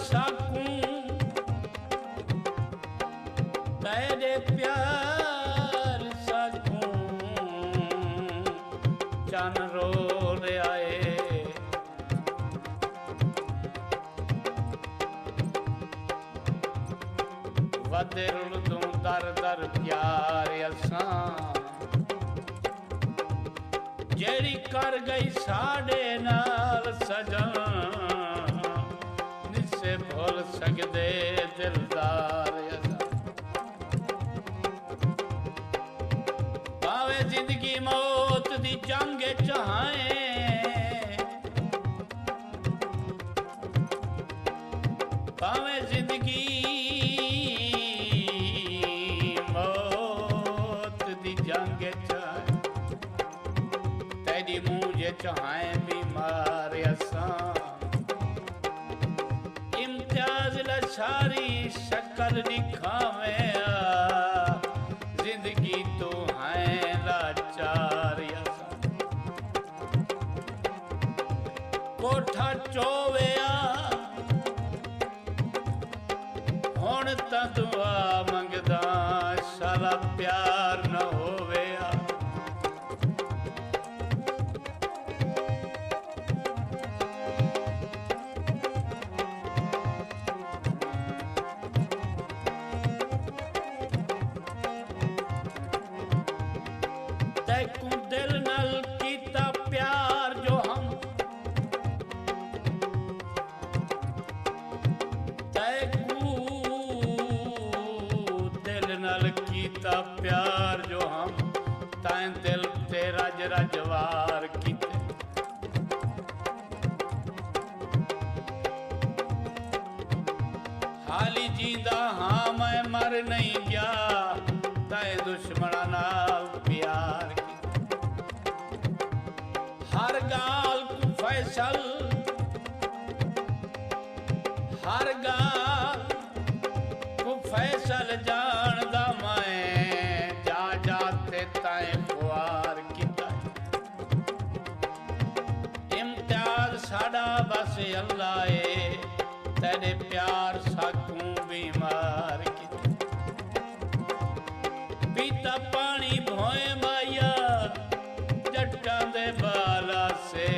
साकूं तेरे प्यार साकूं चन रो रहा है वधे रुलदूं दर दर प्यार असां जेड़ी कर गई साडे नाल सजन निसे भूल सकदे दिलदार भावे जिंदगी मौत दी जंग चाहे भावे जिंदगी मौत दी जंग चाहे तेरी मुझे चाहे बीमार असां इम्तियाज लशारी शक्ल दिखावे जिंदगी तो है लाचार कोठा चोवेया हुण तां दुआ मंगदा सारा प्यार न होवेया तैकू दिल नल कीता प्यार जो हम तैकू दिल नल कीता प्यार जो हम तैं दिल ते रज रजवार कीते हाली जींदा हाँ मैं मर नहीं गया तैं दुश्मना नाल प्यार हर गाल को फैसल हर गाल को फैसल जानदा मैं जा जाते ताए ख्वार किता इम्तियाज साडा बस अल्लाह है तेरे प्यार साकूं बीमार किता पीता पानी भोए माया जट्टां दे बाला से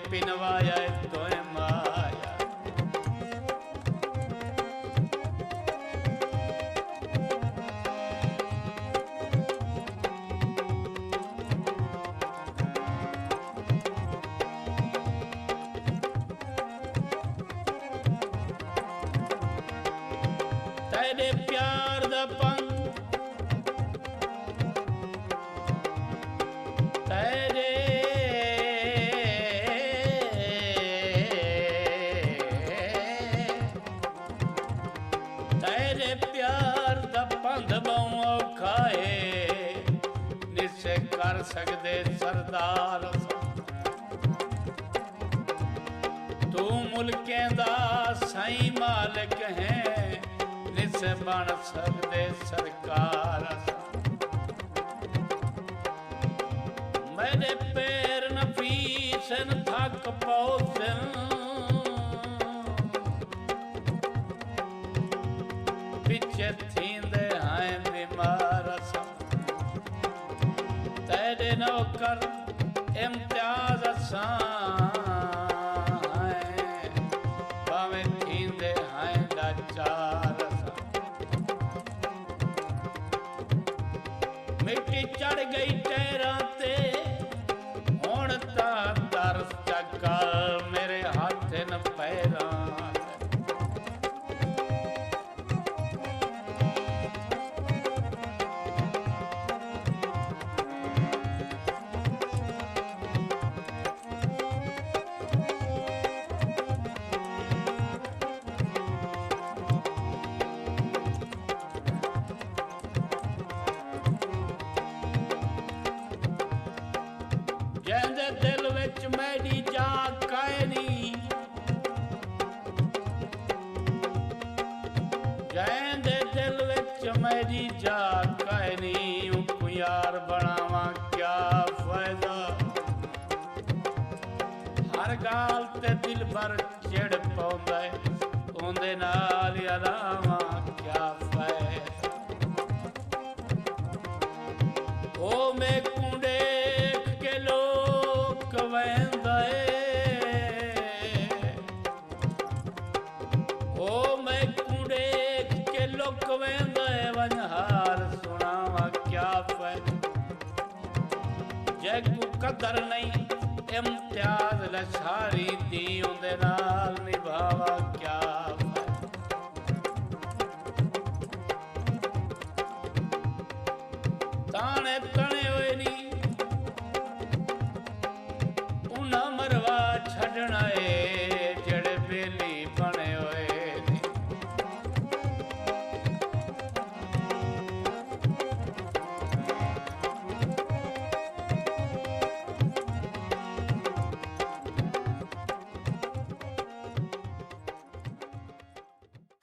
पिनवाया तोए माया तेरे प्यार दा पंग तेरे तेरे प्यार दा पंध बहु औखा है निसे कर सकदे सरदार तू मुल्कें दा सही मालिक है निसे बन सकदे सरकार मेरे पैर नफीसन थक पौसन पिछे थींदे हैं बीमार तेरे नौकर इम्तियाज भावे थींदे हैं लाचार मिट्टी चढ़ गई टैरां ते हुण तां दरस चक्कर मेरे हाथ न पैरां जैंदे दिल विच मैडी जाग कायनी जैंदे दिल विच मैडी जाग कायनी उनको यार बनावा क्या फायदा हर गाल ते दिल भर चिड़ पौंदा है ओंदे ओ मैं कूड़े के लुकवें दे वनहार सुनावा क्या पै जै को कदर नहीं इम्तियाज लछारी दी उंदे नाल निभावा क्या पै ताने तने